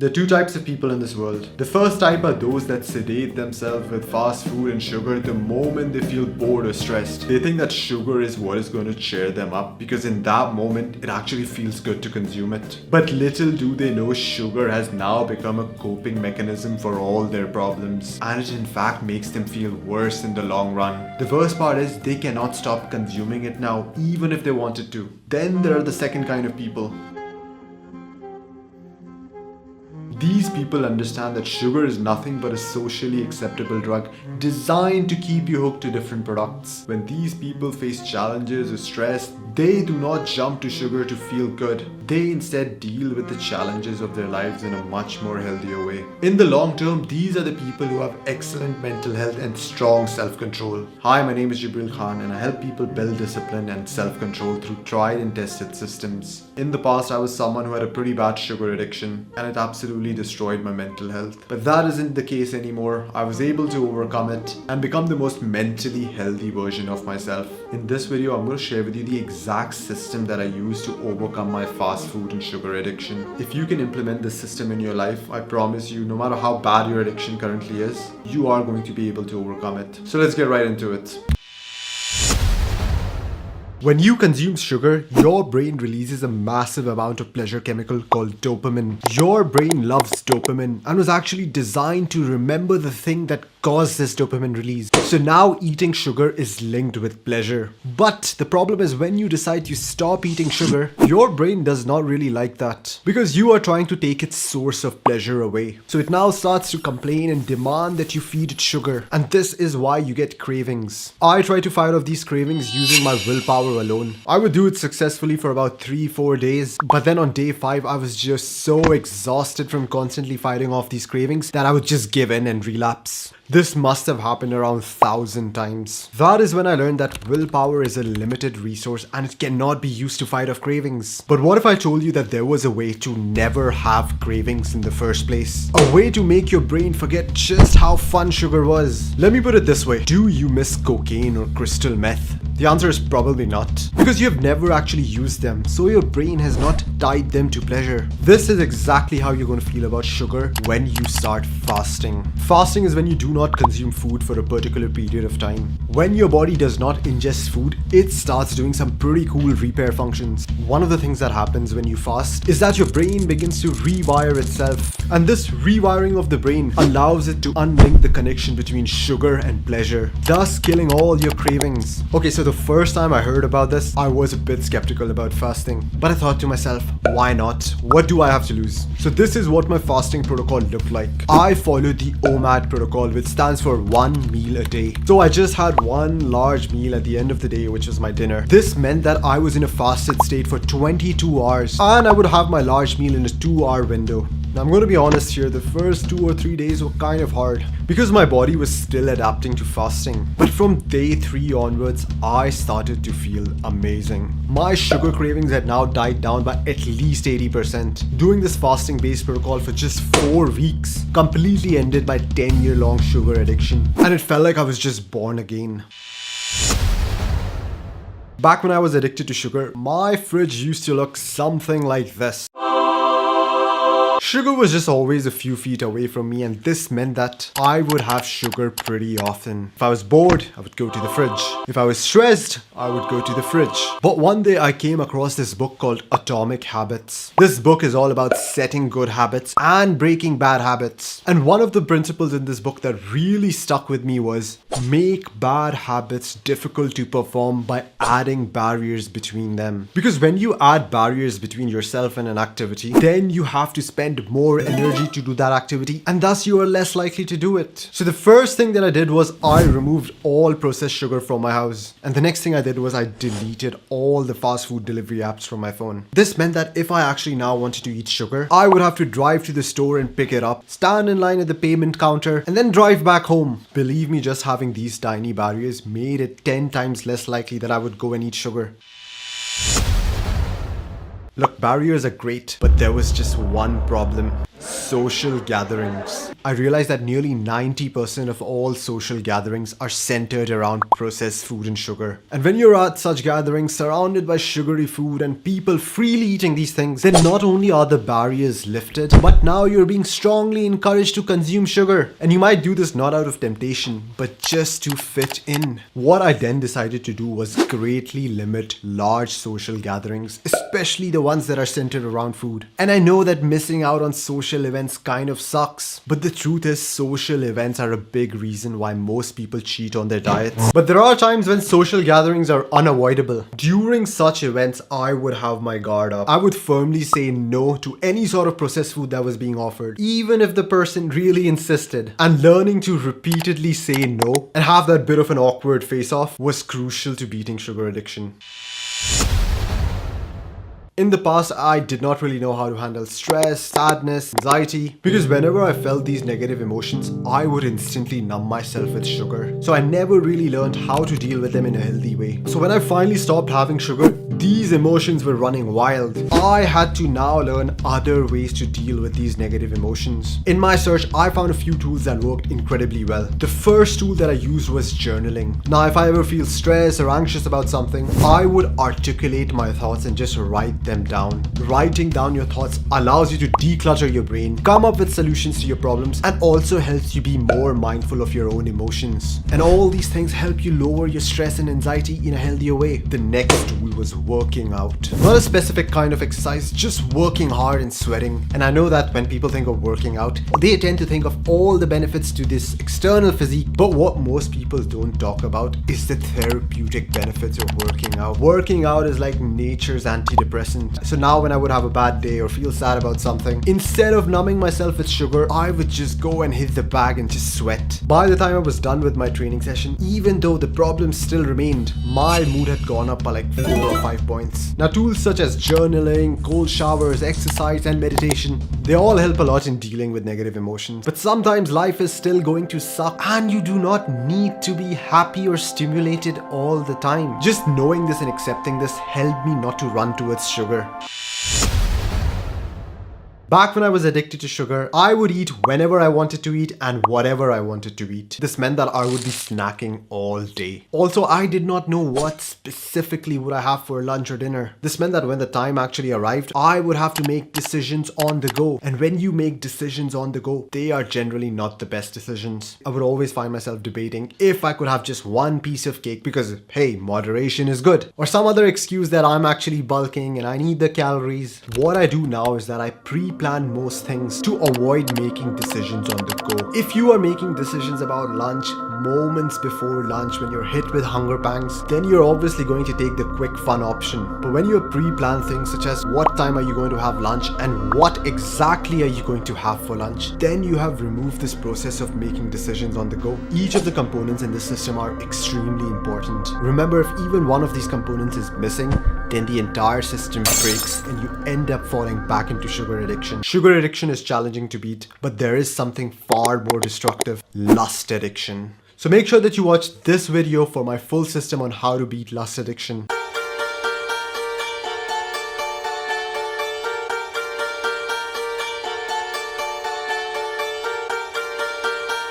There are two types of people in this world. The first type are those that sedate themselves with fast food and sugar the moment they feel bored or stressed. They think that sugar is what is going to cheer them up because in that moment it actually feels good to consume it. But little do they know sugar has now become a coping mechanism for all their problems, and it in fact makes them feel worse in the long run. The worst part is they cannot stop consuming it now even if they wanted to. Then there are the second kind of people. These people understand that sugar is nothing but a socially acceptable drug designed to keep you hooked to different products. When these people face challenges or stress, they do not jump to sugar to feel good. They instead deal with the challenges of their lives in a much more healthier way. In the long term, these are the people who have excellent mental health and strong self-control. Hi, my name is Jibreal Khan and I help people build discipline and self-control through tried and tested systems. In the past, I was someone who had a pretty bad sugar addiction and it absolutely destroyed my mental health. But that isn't the case anymore. I was able to overcome it and become the most mentally healthy version of myself. In this video, I'm going to share with you the exact system that I use to overcome my fast food and sugar addiction. If you can implement this system in your life, I promise you, no matter how bad your addiction currently is, you are going to be able to overcome it. So let's get right into it. When you consume sugar, your brain releases a massive amount of pleasure chemical called dopamine. Your brain loves dopamine and was actually designed to remember the thing that caused this dopamine release. So now eating sugar is linked with pleasure. But the problem is when you decide to stop eating sugar, your brain does not really like that because you are trying to take its source of pleasure away. So it now starts to complain and demand that you feed it sugar. And this is why you get cravings. I try to fight off these cravings using my willpower alone. I would do it successfully for about 3-4 days, but then on day 5 I was just so exhausted from constantly fighting off these cravings that I would just give in and relapse. This must have happened around 1,000 times. That is when I learned that willpower is a limited resource and it cannot be used to fight off cravings. But what if I told you that there was a way to never have cravings in the first place? A way to make your brain forget just how fun sugar was. Let me put it this way. Do you miss cocaine or crystal meth? The answer is probably not, because you have never actually used them, so your brain has not tied them to pleasure. This is exactly how you're going to feel about sugar when you start fasting. Fasting is when you do not consume food for a particular period of time. When your body does not ingest food, it starts doing some pretty cool repair functions. One of the things that happens when you fast is that your brain begins to rewire itself. And this rewiring of the brain allows it to unlink the connection between sugar and pleasure, thus killing all your cravings. Okay, so the first time I heard about this, I was a bit skeptical about fasting. But I thought to myself, why not? What do I have to lose? So this is what my fasting protocol looked like. I followed the OMAD protocol, which stands for 1 meal a day. So I just had one large meal at the end of the day, which was my dinner. This meant that I was in a fasted state for 22 hours and I would have my large meal in a 2-hour window. Now, I'm going to be honest here, the first 2 or 3 days were kind of hard because my body was still adapting to fasting. But from day 3 onwards, I started to feel amazing. My sugar cravings had now died down by at least 80%. Doing this fasting based protocol for just 4 weeks completely ended my 10-year-long sugar addiction. And it felt like I was just born again. Back when I was addicted to sugar, my fridge used to look something like this. Sugar was just always a few feet away from me, and this meant that I would have sugar pretty often. If I was bored, I would go to the fridge. If I was stressed, I would go to the fridge. But one day I came across this book called Atomic Habits. This book is all about setting good habits and breaking bad habits. And one of the principles in this book that really stuck with me was make bad habits difficult to perform by adding barriers between them. Because when you add barriers between yourself and an activity, then you have to spend more energy to do that activity, and thus you are less likely to do it. So the first thing that I did was I removed all processed sugar from my house, and the next thing I did was I deleted all the fast food delivery apps from my phone. This meant that if I actually now wanted to eat sugar, I would have to drive to the store and pick it up, stand in line at the payment counter, and then drive back home. Believe me, just having these tiny barriers made it 10 times less likely that I would go and eat sugar. Look, barriers are great, but there was just one problem. Social gatherings. I realized that nearly 90% of all social gatherings are centered around processed food and sugar. And when you're at such gatherings surrounded by sugary food and people freely eating these things, then not only are the barriers lifted, but now you're being strongly encouraged to consume sugar. And you might do this not out of temptation, but just to fit in. What I then decided to do was greatly limit large social gatherings, especially the ones that are centered around food. And I know that missing out on social events kind of sucks, but the truth is social events are a big reason why most people cheat on their diets. But there are times when social gatherings are unavoidable. During such events, I would have my guard up. I would firmly say no to any sort of processed food that was being offered, even if the person really insisted. And learning to repeatedly say no and have that bit of an awkward face-off was crucial to beating sugar addiction. In the past, I did not really know how to handle stress, sadness, anxiety, because whenever I felt these negative emotions, I would instantly numb myself with sugar. So I never really learned how to deal with them in a healthy way. So when I finally stopped having sugar, these emotions were running wild. I had to now learn other ways to deal with these negative emotions. In my search, I found a few tools that worked incredibly well. The first tool that I used was journaling. Now, if I ever feel stressed or anxious about something, I would articulate my thoughts and just write them down. Writing down your thoughts allows you to declutter your brain, come up with solutions to your problems, and also helps you be more mindful of your own emotions. And all these things help you lower your stress and anxiety in a healthier way. The next tool was working out. Not a specific kind of exercise, just working hard and sweating. And I know that when people think of working out, they tend to think of all the benefits to this external physique, but what most people don't talk about is the therapeutic benefits of working out. Working out is like nature's antidepressant. So now when I would have a bad day or feel sad about something, instead of numbing myself with sugar, I would just go and hit the bag and just sweat. By the time I was done with my training session, even though the problems still remained, my mood had gone up by like 4 or 5 points. Now, tools such as journaling, cold showers, exercise, and meditation, they all help a lot in dealing with negative emotions. But sometimes life is still going to suck and you do not need to be happy or stimulated all the time. Just knowing this and accepting this helped me not to run towards sugar. Back when I was addicted to sugar, I would eat whenever I wanted to eat and whatever I wanted to eat. This meant that I would be snacking all day. Also, I did not know what specifically would I have for lunch or dinner. This meant that when the time actually arrived, I would have to make decisions on the go. And when you make decisions on the go, they are generally not the best decisions. I would always find myself debating if I could have just one piece of cake because, hey, moderation is good. Or some other excuse that I'm actually bulking and I need the calories. What I do now is that I pre-plan most things to avoid making decisions on the go. If you are making decisions about lunch moments before lunch when you're hit with hunger pangs, then you're obviously going to take the quick fun option. But when you pre-plan things such as what time are you going to have lunch and what exactly are you going to have for lunch, then you have removed this process of making decisions on the go. Each of the components in this system are extremely important. Remember, if even one of these components is missing, then the entire system breaks and you end up falling back into sugar addiction. Sugar addiction is challenging to beat, but there is something far more destructive: lust addiction. So make sure that you watch this video for my full system on how to beat lust addiction.